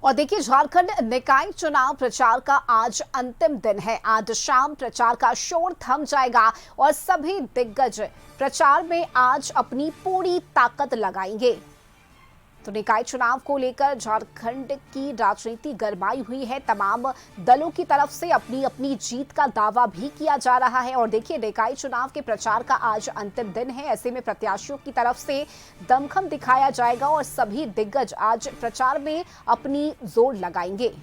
और देखिए, झारखंड निकाय चुनाव प्रचार का आज अंतिम दिन है। आज शाम प्रचार का शोर थम जाएगा और सभी दिग्गज प्रचार में आज अपनी पूरी ताकत लगाएंगे। तो निकाय चुनाव को लेकर झारखंड की राजनीति गरमाई हुई है। तमाम दलों की तरफ से अपनी अपनी जीत का दावा भी किया जा रहा है। और देखिए, निकाय चुनाव के प्रचार का आज अंतिम दिन है। ऐसे में प्रत्याशियों की तरफ से दमखम दिखाया जाएगा और सभी दिग्गज आज प्रचार में अपनी जोर लगाएंगे।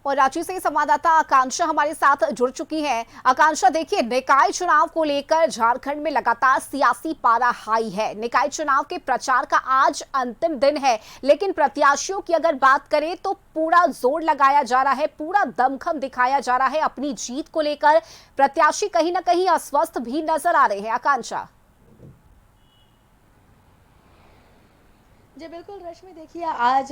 और रांची से संवाददाता आकांक्षा हमारे साथ जुड़ चुकी हैं। आकांक्षा, देखिए, निकाय चुनाव को लेकर झारखंड में लगातार सियासी पारा हाई है। निकाय चुनाव के प्रचार का आज अंतिम दिन है, लेकिन प्रत्याशियों की अगर बात करें तो पूरा जोर लगाया जा रहा है, पूरा दमखम दिखाया जा रहा है अपनी जीत को लेकर। प्रत्याशी कहीं ना कहीं अस्वस्थ भी नजर आ रहे हैं। आकांक्षा। जी बिल्कुल रश्मि, देखिए आज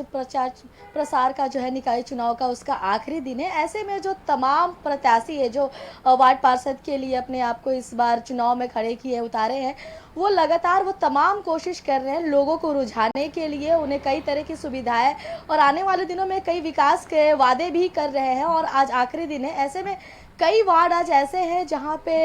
प्रसार का जो है निकाय चुनाव का उसका आखिरी दिन है। ऐसे में जो तमाम प्रत्याशी है जो वार्ड पार्षद के लिए अपने आप को इस बार चुनाव में खड़े किए उतारे हैं, वो लगातार वो तमाम कोशिश कर रहे हैं लोगों को रुझाने के लिए, उन्हें कई तरह की सुविधाएं और आने वाले दिनों में कई विकास के वादे भी कर रहे हैं। और आज आखिरी दिन है। ऐसे में कई वार्ड आज ऐसे हैं जहां पे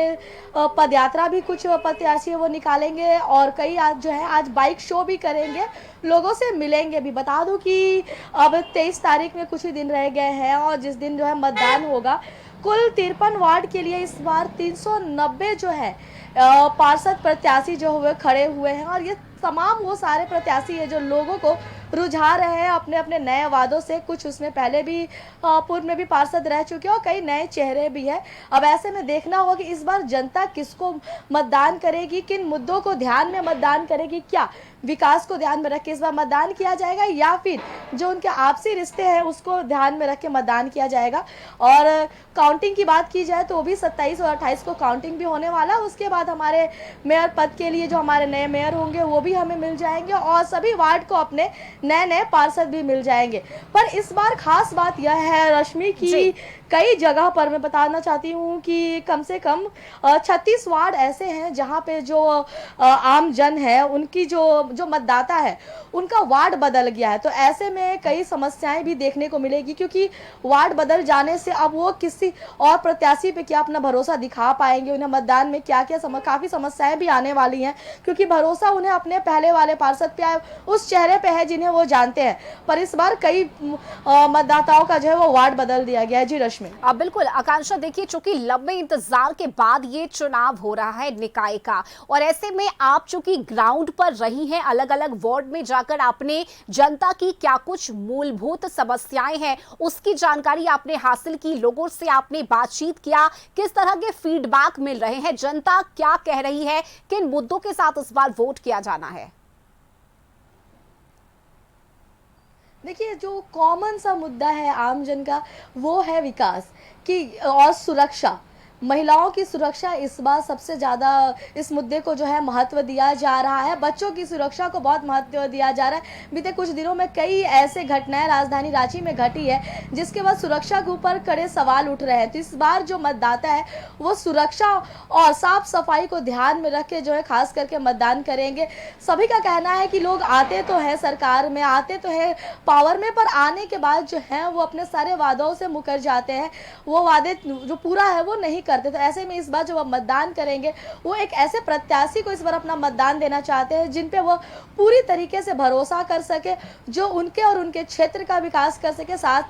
पदयात्रा भी कुछ प्रत्याशी वो निकालेंगे और कई आज जो है आज बाइक शो भी करेंगे, लोगों से मिलेंगे भी। बता दूं कि अब 23 तारीख में कुछ ही दिन रह गए हैं और जिस दिन जो है मतदान होगा, कुल 53 वार्ड के लिए इस बार 390 जो है पार्षद प्रत्याशी जो हुए खड़े हुए हैं। और ये तमाम वो सारे प्रत्याशी है जो लोगों को रुझा रहे हैं अपने अपने नए वादों से। कुछ उसमें पहले भी पूर्व में भी पार्षद रह चुके हैं और कई नए चेहरे भी हैं। अब ऐसे में देखना होगा कि इस बार जनता किसको मतदान करेगी, किन मुद्दों को ध्यान में मतदान करेगी, क्या विकास को ध्यान में रख के इस बार मतदान किया जाएगा या फिर जो उनके आपसी रिश्ते हैं उसको ध्यान में रख के मतदान किया जाएगा। और काउंटिंग की बात की जाए तो वो भी 27 और 28 को काउंटिंग भी होने वाला है। उसके बाद हमारे मेयर पद के लिए जो हमारे नए मेयर होंगे वो भी हमें मिल जाएंगे और सभी वार्ड को अपने नए नए पार्षद भी मिल जाएंगे। पर इस बार खास बात यह है रश्मि की कई जगह पर मैं बताना चाहती हूँ कि कम से कम 36 वार्ड ऐसे हैं जहाँ पे जो आम जन है, उनकी जो मतदाता है, उनका वार्ड बदल गया है। तो ऐसे में कई समस्याएं भी देखने को मिलेगी, क्योंकि वार्ड बदल जाने से अब वो किसी और प्रत्याशी पे क्या अपना भरोसा दिखा पाएंगे, उन्हें मतदान में क्या क्या काफ़ी समस्याएं भी आने वाली हैं, क्योंकि भरोसा उन्हें अपने पहले वाले पार्षद पे उस चेहरे पे है जिन्हें वो जानते हैं। पर इस बार कई मतदाताओं का जो है वो वार्ड बदल दिया गया है। जी रश्मि। अब बिल्कुल आकांक्षा, देखिए, चूंकि लंबे इंतजार के बाद ये चुनाव हो रहा है निकाय का, और ऐसे में आप चूंकि ग्राउंड पर रही हैं, अलग अलग वार्ड में जाकर आपने जनता की क्या कुछ मूलभूत समस्याएं हैं उसकी जानकारी आपने हासिल की, लोगों से आपने बातचीत किया, किस तरह के फीडबैक मिल रहे हैं, जनता क्या कह रही है, किन मुद्दों के साथ इस बार वोट किया जाना है? देखिए, जो कॉमन सा मुद्दा है आम जन का वो है विकास की और सुरक्षा। महिलाओं की सुरक्षा इस बार सबसे ज़्यादा इस मुद्दे को जो है महत्व दिया जा रहा है। बच्चों की सुरक्षा को बहुत महत्व दिया जा रहा है। बीते कुछ दिनों में कई ऐसे घटनाएं राजधानी रांची में घटी है जिसके बाद सुरक्षा के ऊपर कड़े सवाल उठ रहे हैं। तो इस बार जो मतदाता है वो सुरक्षा और साफ सफाई को ध्यान में रख के जो है खास करके मतदान करेंगे। सभी का कहना है कि लोग आते तो हैं सरकार में, आते तो हैं पावर में, पर आने के बाद जो है वो अपने सारे वादों से मुकर जाते हैं, वो वादे जो पूरा है वो नहीं करते। तो ऐसे में इस बार जो मतदान करेंगे वो एक ऐसे प्रत्याशी को इस बार अपना मतदान देना चाहते हैं जिन पे वो पूरी तरीके से भरोसा कर सके, जो उनके और उनके क्षेत्र का विकास कर सके। साथ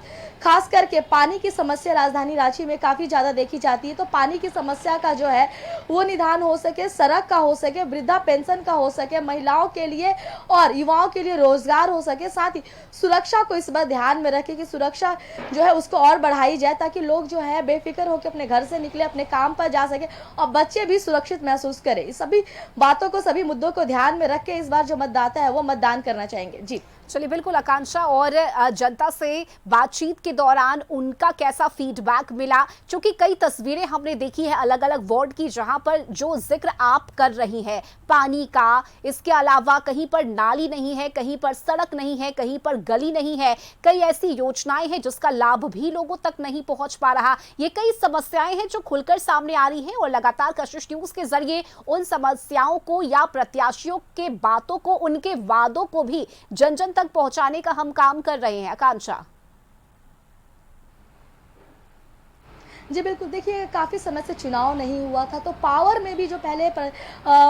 खास करके पानी की समस्या राजधानी रांची में काफ़ी ज़्यादा देखी जाती है, तो पानी की समस्या का जो है वो निदान हो सके, सड़क का हो सके, वृद्धा पेंशन का हो सके, महिलाओं के लिए और युवाओं के लिए रोजगार हो सके। साथ ही सुरक्षा को इस बार ध्यान में रखे कि सुरक्षा जो है उसको और बढ़ाई जाए, ताकि लोग जो है बेफिक्र होकर अपने घर से निकले, अपने काम पर जा सके और बच्चे भी सुरक्षित महसूस करें। इस सभी बातों को, सभी मुद्दों को ध्यान में रख के इस बार जो मतदाता है वो मतदान करना चाहेंगे। जी चलिए बिल्कुल आकांक्षा, और जनता से बातचीत के दौरान उनका कैसा फीडबैक मिला, क्योंकि कई तस्वीरें हमने देखी है अलग अलग वार्ड की जहां पर जो जिक्र आप कर रही हैं पानी का, इसके अलावा कहीं पर नाली नहीं है, कहीं पर सड़क नहीं है, कहीं पर गली नहीं है, कई ऐसी योजनाएं हैं जिसका लाभ भी लोगों तक नहीं पहुंच पा रहा। ये कई समस्याएं हैं जो खुलकर सामने आ रही हैं और लगातार कशिश न्यूज के जरिए उन समस्याओं को या प्रत्याशियों के बातों को, उनके वादों को भी जन जन तक पहुंचाने का हम काम कर रहे हैं। आकांक्षा, जी बिल्कुल, देखिए काफ़ी समय से चुनाव नहीं हुआ था, तो पावर में भी जो पहले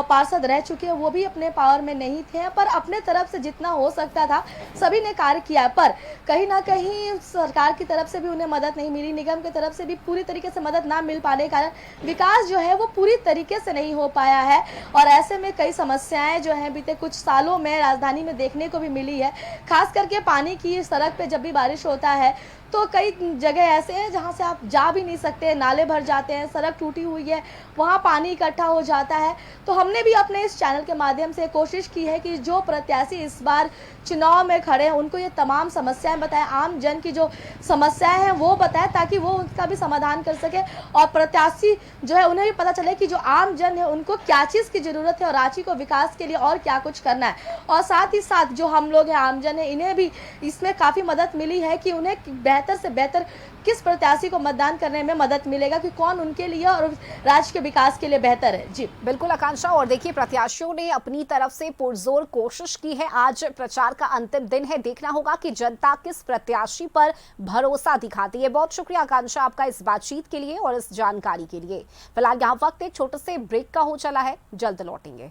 पार्षद रह चुके हैं वो भी अपने पावर में नहीं थे, पर अपने तरफ से जितना हो सकता था सभी ने कार्य किया। पर कहीं ना कहीं सरकार की तरफ से भी उन्हें मदद नहीं मिली, निगम की तरफ से भी पूरी तरीके से मदद ना मिल पाने के कारण विकास जो है वो पूरी तरीके से नहीं हो पाया है। और ऐसे में कई समस्याएं जो हैं बीते कुछ सालों में राजधानी में देखने को भी मिली है। खास करके पानी की सड़क पे जब भी बारिश होता है तो कई जगह ऐसे हैं जहां से आप जा भी नहीं सकते, नाले भर जाते हैं, सड़क टूटी हुई है, वहां पानी इकट्ठा हो जाता है। तो हमने भी अपने इस चैनल के माध्यम से कोशिश की है कि जो प्रत्याशी इस बार चुनाव में खड़े हैं उनको ये तमाम समस्याएं बताएं, आम जन की जो समस्याएं हैं वो बताएं, ताकि वो उनका भी समाधान कर सके और प्रत्याशी जो है उन्हें भी पता चले कि जो आम जन है उनको क्या चीज़ की ज़रूरत है और रांची को विकास के लिए और क्या कुछ करना है। और साथ ही साथ जो हम लोग हैं आम जन है, इन्हें भी इसमें काफ़ी मदद मिली है कि उन्हें बेहतर से बेहतर किस प्रत्याशी को मतदान करने में मदद मिलेगा, कि कौन उनके लिए और राज्य के विकास के लिए बेहतर है। जी बिल्कुल आकांक्षा, और देखिए प्रत्याशियों ने अपनी तरफ से पुरजोर कोशिश की है। आज प्रचार का अंतिम दिन है, देखना होगा कि जनता किस प्रत्याशी पर भरोसा दिखाती है। बहुत शुक्रिया आकांक्षा आपका इस बातचीत के लिए और इस जानकारी के लिए। फिलहाल यहाँ वक्त एक छोटे से ब्रेक का हो चला है, जल्द लौटेंगे।